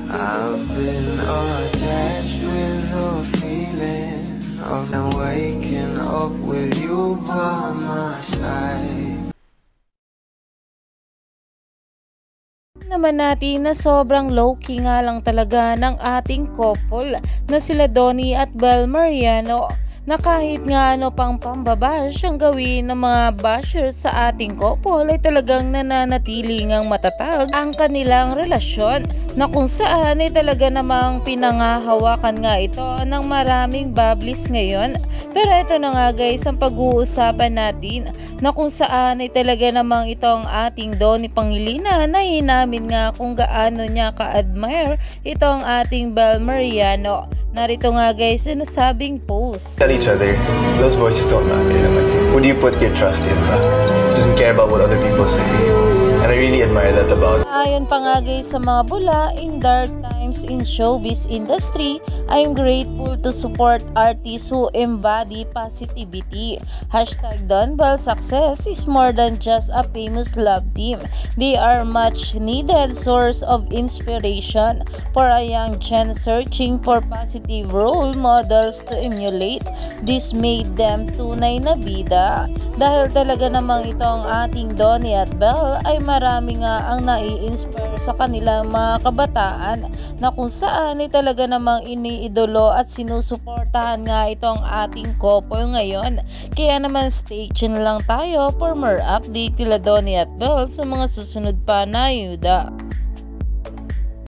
I've been attached with the feeling of waking up with you by my side. Naman natin na sobrang low-key nga lang talaga ng ating couple na sila Donnie at Belle Mariano, na kahit nga ano pang pambabash ang gawin ng mga bashers sa ating couple ay talagang nananatili ngang matatag ang kanilang relasyon, na kung saan ay talaga namang pinangahawakan nga ito ng maraming bablis ngayon. Pero ito na nga guys ang pag-uusapan natin, na kung saan ay talaga namang itong ating Donnie Pangilinan na hinamin nga kung gaano niya ka-admire itong ating Belle Mariano. Narito nga guys yung nasabing post. Tell each other, those voices don't matter naman. Who do you put your trust in ba? Doesn't care about what other people say. And I really admire that about. Ayon pa nga guys sa mga bula, in dark times in showbiz industry, I'm grateful to support artists who embody positivity. #DonBelle success is more than just a famous love team. They are much needed source of inspiration for a young gen searching for positive role models to emulate. This made them tunay na bida. Dahil talaga namang itong ating Donnie at Belle ay marami nga ang nai-inspire sa kanilang mga kabataan, na kung saan ay talaga namang iniidolo at sinusuportahan nga itong ating couple ngayon. Kaya naman stay tuned lang tayo for more update kila Donnie at Belle sa mga susunod pa na yuda.